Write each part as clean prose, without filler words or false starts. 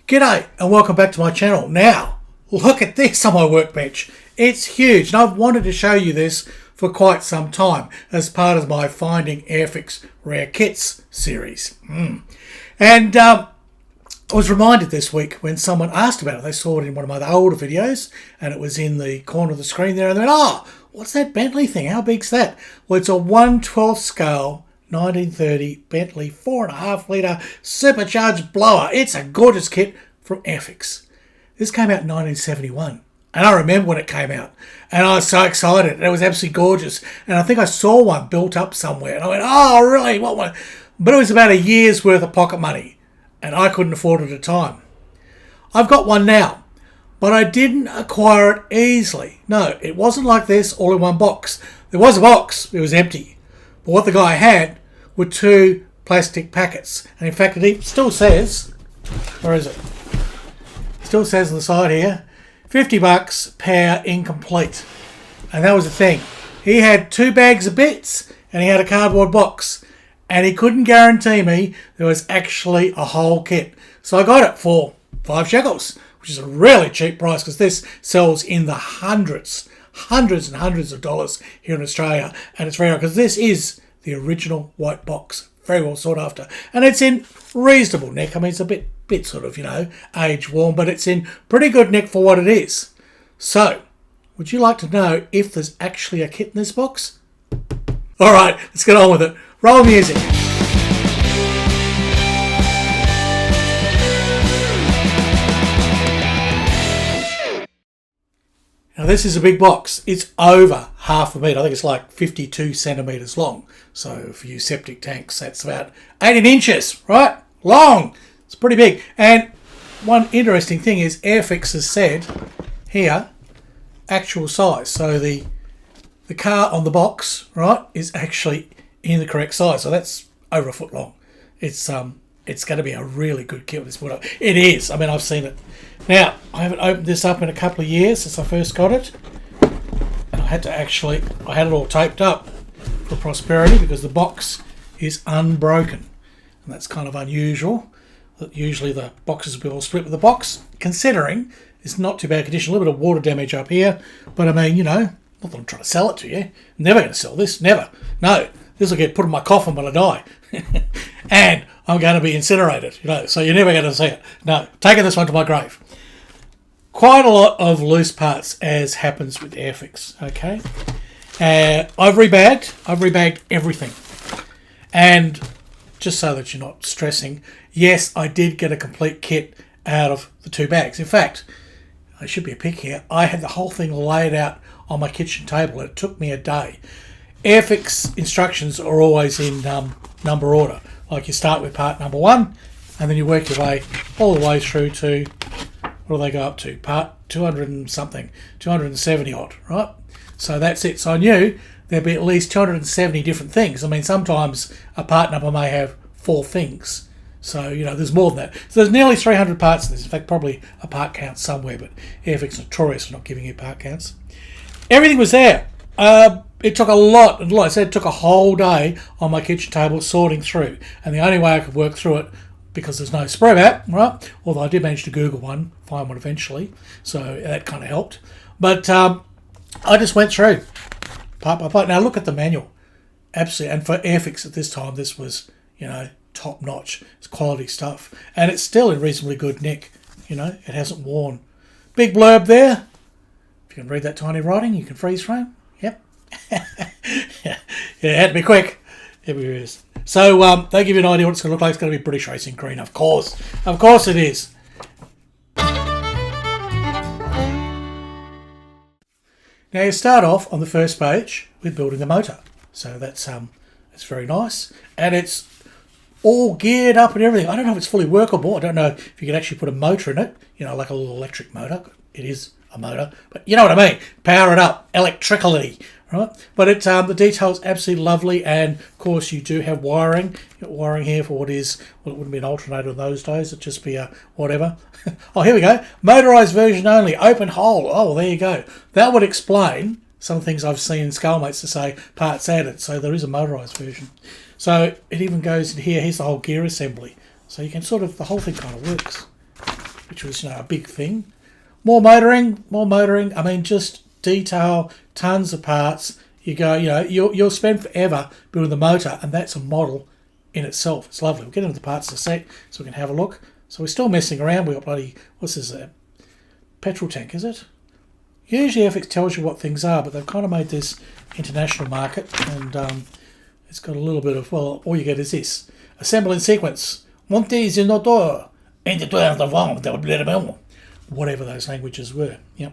G'day and welcome back to my channel. Now, look at this on my workbench. It's huge and I've wanted to show you this for quite some time as part of my Finding Airfix Rare Kits series. And I was reminded this week when someone asked about it. They saw it in one of my older videos and it was in the corner of the screen there and they went, "Oh, what's that Bentley thing? How big's that?" Well, it's a 1/12 scale 1930 Bentley 4.5 litre supercharged blower. It's a gorgeous kit from Airfix. This came out in 1971 and I remember when it came out and I was so excited and it was absolutely gorgeous, and I think I saw one built up somewhere and I went, "Oh really, what one?" But it was about a year's worth of pocket money and I couldn't afford it at the time. I've got one now, but I didn't acquire it easily. No, it wasn't like this all in one box. There was a box, it was empty. But what the guy had were two plastic packets. And in fact, it still says, where is it? It still says on the side here, $50, power incomplete. And that was the thing. He had 2 bags of bits and he had a cardboard box. And he couldn't guarantee me there was actually a whole kit. So I got it for 5 shekels, which is a really cheap price because this sells in the hundreds and hundreds of dollars here in Australia, and it's rare because this is the original white box, very well sought after, and it's in reasonable nick. I mean, it's a bit sort of, age worn, but it's in pretty good nick for what it is. So would you like to know if there's actually a kit in this box? All right, let's get on with it. Roll music. Now this is a big box. It's over half a metre. I think it's like 52 centimetres long. So for you septic tanks, that's about 18 inches, right? Long. It's pretty big. And one interesting thing is Airfix has said here, actual size. So the car on the box, right, is actually in the correct size. So that's over a foot long. It's going to be a really good kit with this put up. It is. I mean, I've seen it. Now, I haven't opened this up in a couple of years since I first got it. And I had it all taped up for prosperity because the box is unbroken. And that's kind of unusual. Usually the boxes will be all split with the box, considering it's not too bad condition. A little bit of water damage up here. But I mean, not that I'm trying to sell it to you. Never going to sell this. Never. No. This will get put in my coffin when I die. And I'm going to be incinerated, so you're never going to see it. No, taking this one to my grave. Quite a lot of loose parts, as happens with Airfix, okay? I've rebagged everything. And just so that you're not stressing, yes, I did get a complete kit out of the 2 bags. In fact, there should be a pic here. I had the whole thing laid out on my kitchen table. It took me a day. Airfix instructions are always in number order. Like you start with part number 1 and then you work your way all the way through to, what do they go up to? Part 200 and something, 270 odd, right? So that's it. So I knew there'd be at least 270 different things. I mean, sometimes a part number may have 4 things. So, there's more than that. So there's nearly 300 parts in this. In fact, probably a part count somewhere, but Airfix is notorious for not giving you part counts. Everything was there. It took a lot, and like I said, it took a whole day on my kitchen table sorting through. And the only way I could work through it, because there's no spray mat, right? Although I did manage to Google one, find one eventually. So that kind of helped. But I just went through part by part. Now look at the manual. Absolutely. And for Airfix at this time, this was, top notch. It's quality stuff. And it's still in reasonably good nick. It hasn't worn. Big blurb there. If you can read that tiny writing, you can freeze frame. Yep. Yeah, it had to be quick. Here it is. So they give you an idea what it's going to look like. It's going to be British Racing Green, of course. Of course it is. Now you start off on the first page with building the motor. So that's very nice, and it's all geared up and everything. I don't know if it's fully workable. I don't know if you can actually put a motor in it. Like a little electric motor. It is a motor, but you know what I mean. Power it up electrically, right? But the detail's absolutely lovely, and of course you do have wiring. You've got wiring here for what is, well, it wouldn't be an alternator in those days. It'd just be a whatever. Oh, here we go. Motorized version only. Open hole. Oh, there you go. That would explain some things I've seen in Skullmates to say parts added. So there is a motorized version. So it even goes in here. Here's the whole gear assembly. So you can the whole thing kind of works. which was, you know, a big thing. More motoring. I mean, just detail, tons of parts. You go, you know, you'll spend forever building the motor, and that's a model in itself. It's lovely. We'll get into the parts in a sec so we can have a look. So we're still messing around. We've got bloody, what's this, a petrol tank, is it? Usually Airfix tells you what things are, but they've kind of made this international market, and it's got a little bit of, well, all you get is this. Assemble in sequence. Monte in auto. Whatever those languages were. Yep.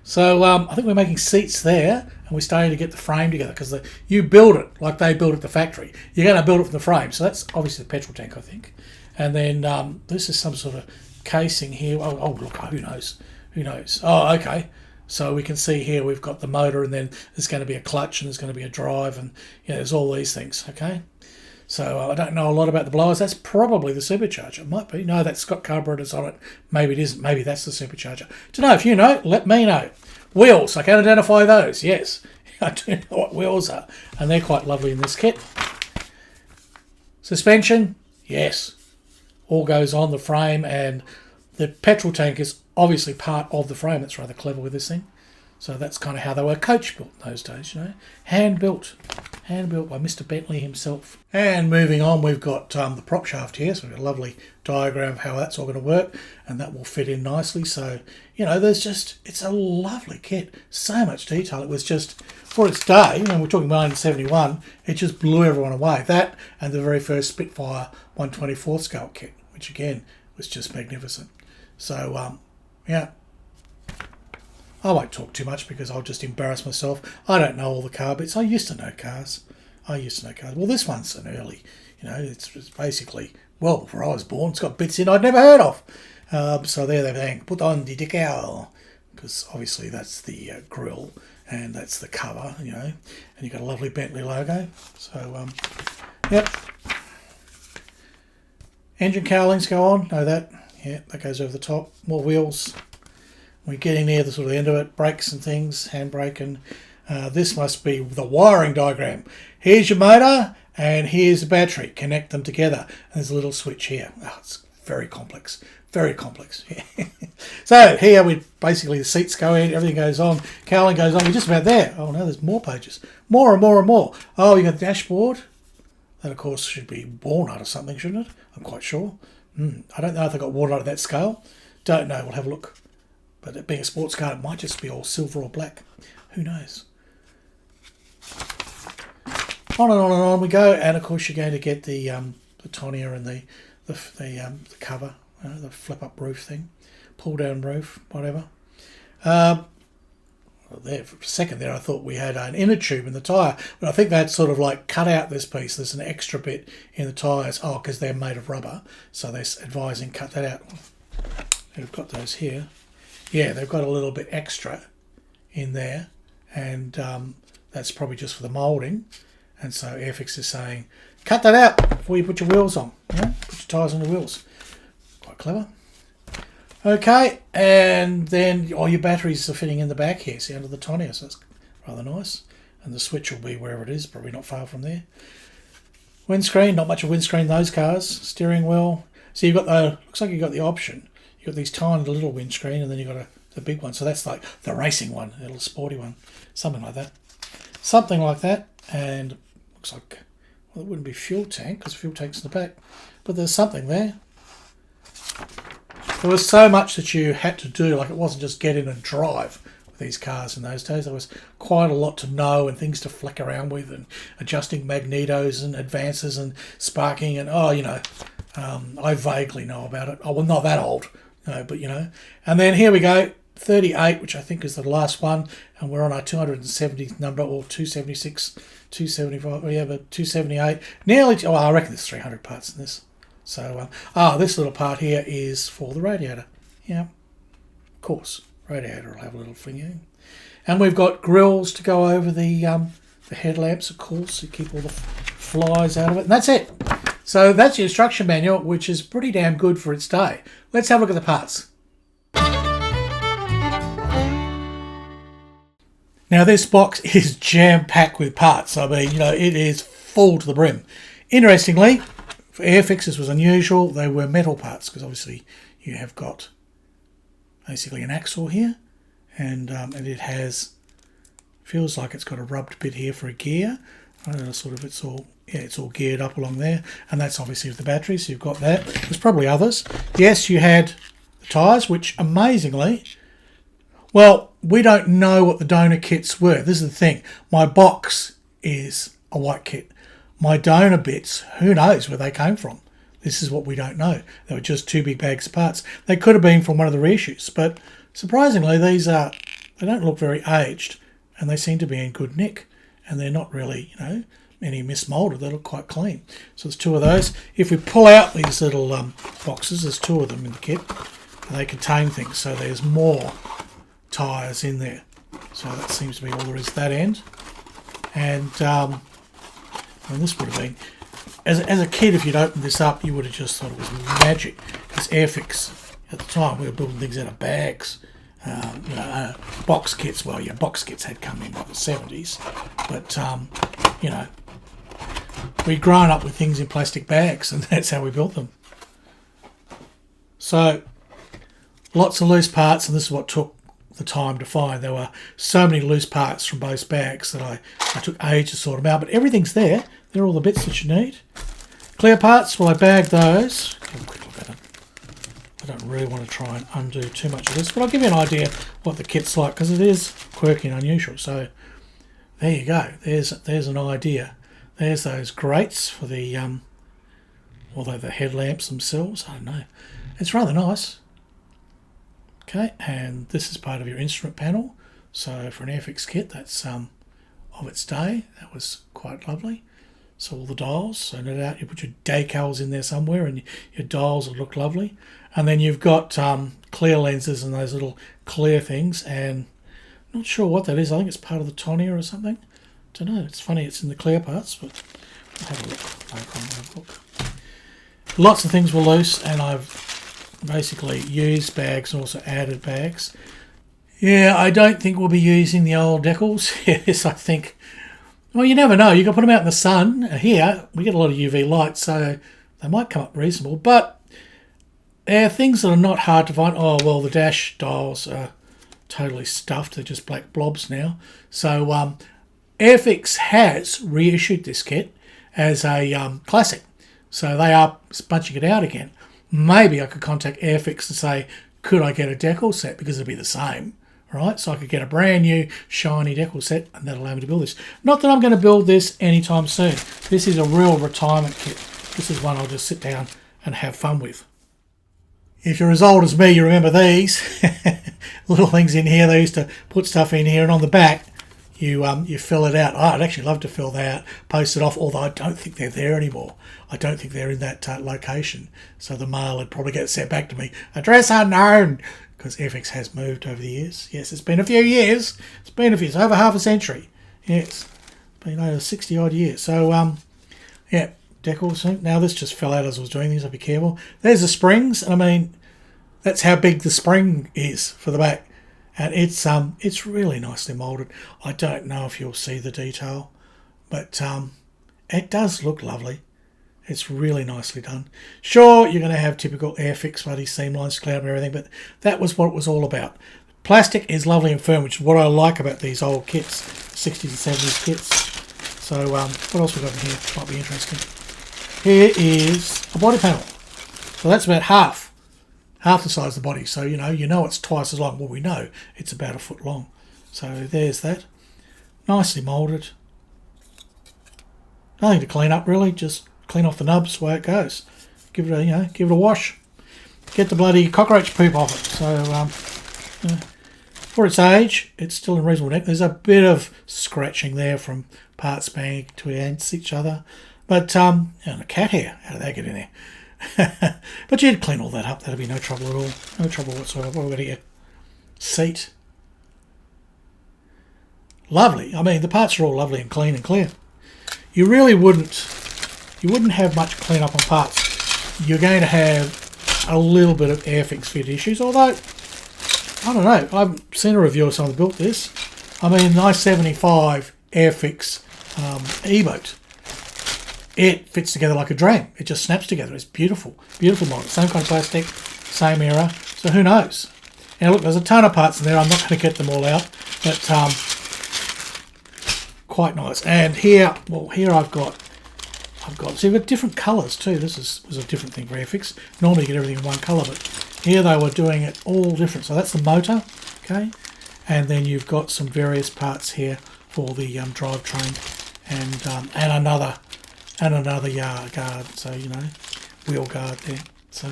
So I think we're making seats there, and we're starting to get the frame together, because you build it like they build it at the factory. You're going to build it from the frame. So that's obviously the petrol tank, I think. And then this is some sort of casing here. Oh look, who knows? Who knows? Oh, okay. So we can see here we've got the motor, and then there's going to be a clutch, and there's going to be a drive, and there's all these things, okay? So I don't know a lot about the blowers. That's probably the supercharger. It might be. No, that's got carburetors on it. Maybe it isn't. Maybe that's the supercharger. To know, if you know, let me know. Wheels, I can identify those. Yes, I do know what wheels are, and they're quite lovely in this kit. Suspension, yes, all goes on the frame, and the petrol tank is obviously part of the frame. That's rather clever with this thing. So that's kind of how they were coach built in those days, you know. Hand built by Mr. Bentley himself. And moving on, we've got the prop shaft here. So we've got a lovely diagram of how that's all going to work, and that will fit in nicely. So, you know, it's a lovely kit. So much detail. It was just, for its day, you know, we're talking 1971, it just blew everyone away. That and the very first Spitfire 1/24 scale kit, which again was just magnificent. So, yeah. I won't talk too much because I'll just embarrass myself. I don't know all the car bits. I used to know cars. Well, this one's an early, you know, it's basically, well, before I was born. It's got bits in I'd never heard of. So there they're saying, put on the decal, because obviously that's the grille, and that's the cover, you know, and you've got a lovely Bentley logo. So, yep. Engine cowlings go on. Know that. Yeah, that goes over the top. More wheels. We're getting near the sort of end of it. Brakes and things, handbrake, and this must be the wiring diagram. Here's your motor, and here's the battery. Connect them together. And there's a little switch here. Oh, it's very complex. Very complex. So here we basically, the seats go in, everything goes on, cowling goes on. We're just about there. Oh no, there's more pages. More and more and more. Oh, you got the dashboard. That of course should be walnut or something, shouldn't it? I'm quite sure. I don't know if they got walnut at that scale. Don't know. We'll have a look. But it being a sports car, it might just be all silver or black. Who knows? On and on and on we go. And of course, you're going to get the tonneau and the cover, the flip-up roof thing, pull-down roof, whatever. There for a second there, I thought we had an inner tube in the tyre, but I think that's sort of like cut out this piece. There's an extra bit in the tyres. Oh, because they're made of rubber, so they're advising cut that out. We've got those here. Yeah, they've got a little bit extra in there, and that's probably just for the moulding. And so Airfix is saying, cut that out before you put your wheels on. Yeah, put your tyres on the wheels. Quite clever. Okay, and then all your batteries are fitting in the back here, see, under the tonneau, so that's rather nice. And the switch will be wherever it is, probably not far from there. Windscreen, not much of windscreen in those cars. Steering wheel. So you've got looks like you've got the option. You've got these tiny little windscreen, and then you've got the big one. So that's like the racing one, a little sporty one. Something like that. Something like that. And looks like, well, it wouldn't be fuel tank, because fuel tank's in the back. But there's something there. There was so much that you had to do, like it wasn't just get in and drive with these cars in those days. There was quite a lot to know and things to flick around with, and adjusting magnetos and advances and sparking and, oh, you know, I vaguely know about it. Oh, well, not that old, no, but you know. And then here we go, 38, which I think is the last one, and we're on our 270th number, or 276, 275, oh yeah, but 278. Nearly, oh, I reckon there's 300 parts in this. So, this little part here is for the radiator. Yeah, of course, radiator will have a little thing in. And we've got grills to go over the headlamps, of course, to keep all the flies out of it. And that's it. So that's your instruction manual, which is pretty damn good for its day. Let's have a look at the parts. Now, this box is jam-packed with parts. I mean, you know, it is full to the brim. Interestingly, for Airfix, this was unusual. They were metal parts, because obviously you have got basically an axle here, and it has, feels like it's got a rubbed bit here for a gear. It's all geared up along there, and that's obviously with the battery, so you've got that. There's probably others. Yes, you had the tyres, which amazingly, well, we don't know what the donor kits were. This is the thing. My box is a white kit. My donor bits, who knows where they came from? This is what we don't know. They were just 2 big bags of parts. They could have been from one of the reissues, but surprisingly, they don't look very aged, and they seem to be in good nick, and they're not really, any mismoulded. They look quite clean. So there's 2 of those. If we pull out these little boxes, there's 2 of them in the kit, and they contain things. So there's more tyres in there. So that seems to be all there is at that end. And this would have been, as a kid, if you'd opened this up, you would have just thought it was magic. Because Airfix, at the time, we were building things out of bags. Box kits. Well, yeah, box kits had come in by the 70s. But, we'd grown up with things in plastic bags, and that's how we built them. So, lots of loose parts, and this is what took the time to find. There were so many loose parts from both bags that I took ages to sort them out, but everything's there. They're all the bits that you need. Clear parts, well, I bagged those. Have a quick look at them. I don't really want to try and undo too much of this, but I'll give you an idea what the kit's like, because it is quirky and unusual. So there you go. There's an idea. There's those grates for the although the headlamps themselves, I don't know. It's rather nice. Okay, and this is part of your instrument panel. So for an Airfix kit, that's of its day. That was quite lovely. So all the dials, so no doubt you put your decals in there somewhere, and your dials will look lovely. And then you've got clear lenses and those little clear things, and I'm not sure what that is. I think it's part of the Tonia or something. Don't know. It's funny it's in the clear parts, but I'll have a look. No problem, have a look. Lots of things were loose, and I've basically used bags and also added bags. Yeah, I don't think we'll be using the old decals. Yes, I think. Well, you never know. You can put them out in the sun. Here, we get a lot of UV light, so they might come up reasonable. But things that are not hard to find. Oh, well, the dash dials are totally stuffed. They're just black blobs now. So Airfix has reissued this kit as a classic. So they are bunching it out again. Maybe I could contact Airfix and say, could I get a decal set? Because it'd be the same. Right, so I could get a brand new shiny decal set, and that'll allow me to build this. Not that I'm going to build this anytime soon. This is a real retirement kit. This is one I'll just sit down and have fun with. If you're as old as me, you remember these little things in here. They used to put stuff in here, and on the back, you fill it out. I'd actually love to fill that out, post it off. Although I don't think they're there anymore. I don't think they're in that location. So the mail would probably get sent back to me. Address unknown. Because Airfix has moved over the years. Yes, it's been a few years. It's been a few. It's over half a century. Yes, it's been over 60 odd years. So, yeah, decals. Now this just fell out as I was doing these. I'll be careful. There's the springs. I mean, that's how big the spring is for the back, and it's really nicely moulded. I don't know if you'll see the detail, but it does look lovely. It's really nicely done. Sure, you're going to have typical Airfix bloody seam lines, cloud and everything, but that was what it was all about. Plastic is lovely and firm, which is what I like about these old kits, 60s and 70s kits. So what else we got in here? Might be interesting. Here is a body panel. So that's about half the size of the body. So you know it's twice as long. Well, we know it's about a foot long. So there's that. Nicely moulded. Nothing to clean up really, just clean off the nubs, the way it goes. Give it a wash. Get the bloody cockroach poop off it. So, for its age, it's still in reasonable nick. There's a bit of scratching there from parts banging to against each other. But, and a cat hair, how did that get in there? But you'd clean all that up. That'd be no trouble at all. No trouble whatsoever. What have we got here? Seat. Lovely. I mean, the parts are all lovely and clean and clear. You really wouldn't have much clean up on parts. You're going to have a little bit of Airfix fit issues, although, I don't know, I've seen a review of someone that built this. I mean, the I-75 Airfix E-boat, it fits together like a dream. It just snaps together. It's beautiful. Beautiful model. Same kind of plastic. same era. So who knows? And look, there's a ton of parts in there. I'm not going to get them all out, but quite nice. And here, well, here I've got, so you've got different colours too. This was a different thing for Airfix. Normally you get everything in one colour, but here they were doing it all different. So that's the motor, okay? And then you've got some various parts here for the drivetrain, and another guard. So you know, wheel guard there. So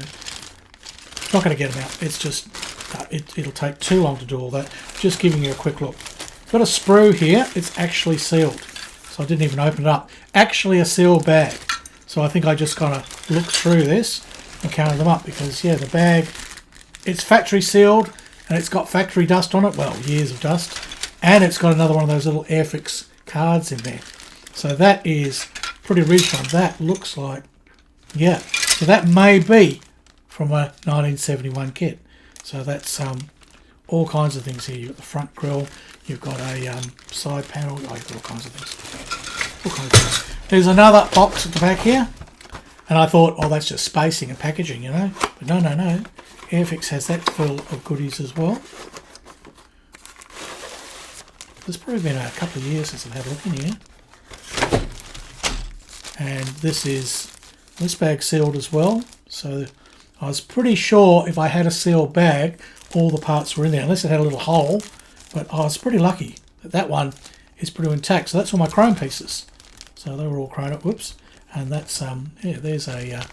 not going to get them out. It's just it'll take too long to do all that. Just giving you a quick look. Got a sprue here. It's actually sealed, so I didn't even open it up. Actually a sealed bag. So I think I just kind of looked through this and counted them up, because yeah, the bag, it's factory sealed and it's got factory dust on it. Well, years of dust, and it's got another one of those little Airfix cards in there. So that is pretty original. That looks like, yeah. So that may be from a 1971 kit. So that's all kinds of things here. You've got the front grille, you've got a side panel, you've got all kinds of things. All kinds of things. There's another box at the back here, and I thought, oh, that's just spacing and packaging, you know. But no. Airfix has that full of goodies as well. There's probably been a couple of years since I've had a look in here. And this bag sealed as well. So I was pretty sure if I had a sealed bag, all the parts were in there, unless it had a little hole. But I was pretty lucky that that one is pretty intact. So that's all my chrome pieces. So they were all chrome up. Whoops. And that's yeah, there's a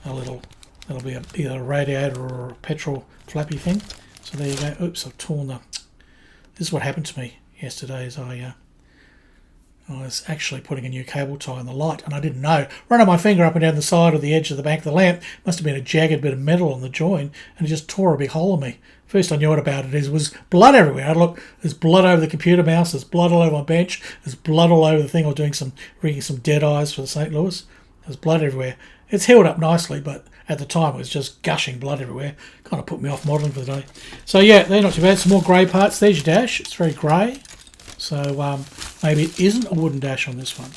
little, that'll be either a radiator or a petrol flappy thing. So there you go. Oops, I've torn the. This is what happened to me yesterday. Is I was actually putting a new cable tie on the light, and I didn't know. Running my finger up and down the side of the edge of the back of the lamp, must have been a jagged bit of metal on the join, and it just tore a big hole in me. First I knew what about it was blood everywhere. I look, there's blood over the computer mouse, there's blood all over my bench, there's blood all over the thing. I was doing reading some dead eyes for the St. Louis. There's blood everywhere. It's healed up nicely, but at the time it was just gushing blood everywhere. Kind of put me off modelling for the day. So yeah, they're not too bad. Some more grey parts. There's your dash. It's very grey. So maybe it isn't a wooden dash on this one.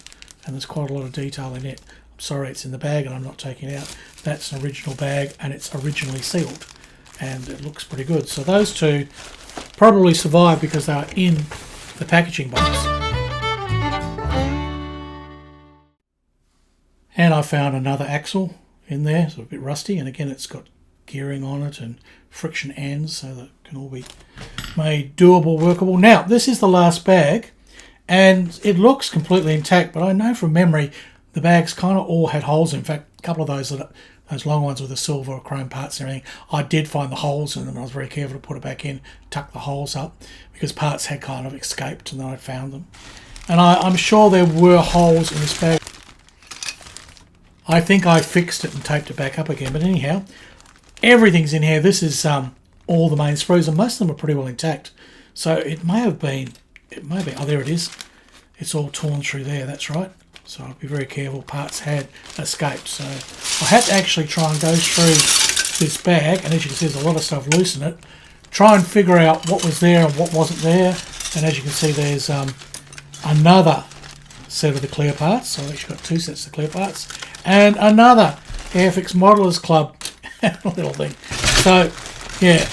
And there's quite a lot of detail in it. I'm sorry it's in the bag and I'm not taking it out. That's an original bag and it's originally sealed. And it looks pretty good. So those two probably survived because they are in the packaging box. And I found another axle in there, so a bit rusty, and again it's got gearing on it and friction ends, so that can all be made doable, workable. Now this is the last bag, and it looks completely intact, but I know from memory the bags kind of all had holes. In fact, a couple of those long ones with the silver or chrome parts and everything, I did find the holes in them. I was very careful to put it back in, tuck the holes up, because parts had kind of escaped and then I found them. And I'm sure there were holes in this bag. I think I fixed it and taped it back up again, but anyhow, everything's in here. This is all the main sprues, and most of them are pretty well intact. So it may have been, oh, there it is. It's all torn through there, that's right. So I'll be very careful. Parts had escaped. So I had to actually try and go through this bag, and as you can see, there's a lot of stuff loose in it. Try and figure out what was there and what wasn't there. And as you can see, there's another set of the clear parts. So I've actually got two sets of clear parts. And another Airfix Modelers Club little thing. So, yeah.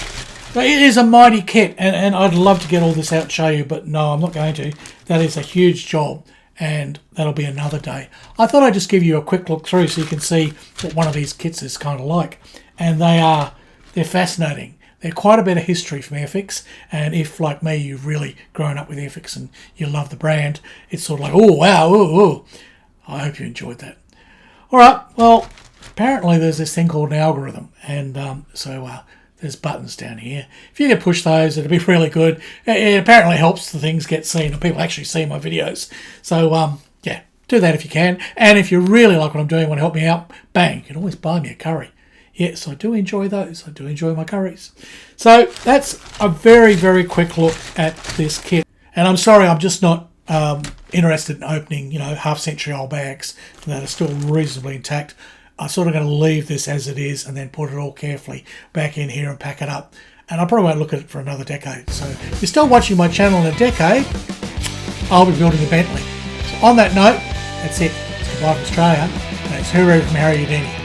But it is a mighty kit, and I'd love to get all this out and show you, but no, I'm not going to. That is a huge job, and that'll be another day. I thought I'd just give you a quick look through so you can see what one of these kits is kind of like. And they're fascinating. They're quite a bit of history from Airfix, and if, like me, you've really grown up with Airfix and you love the brand, it's sort of like, oh, wow, oh. I hope you enjoyed that. All right, well, apparently there's this thing called an algorithm, and so there's buttons down here. If you could push those, it'd be really good. It apparently helps the things get seen, and people actually see my videos. So, yeah, do that if you can. And if you really like what I'm doing, want to help me out, bang, you can always buy me a curry. Yes, I do enjoy those. I do enjoy my curries. So that's a very, very quick look at this kit. And I'm sorry, I'm just not interested in opening, half-century old bags that are still reasonably intact. I'm sort of going to leave this as it is and then put it all carefully back in here and pack it up. And I probably won't look at it for another decade. So if you're still watching my channel in a decade, I'll be building a Bentley. So on that note, that's it. It's goodbye from Australia, and it's hooroo from Harry Houdini.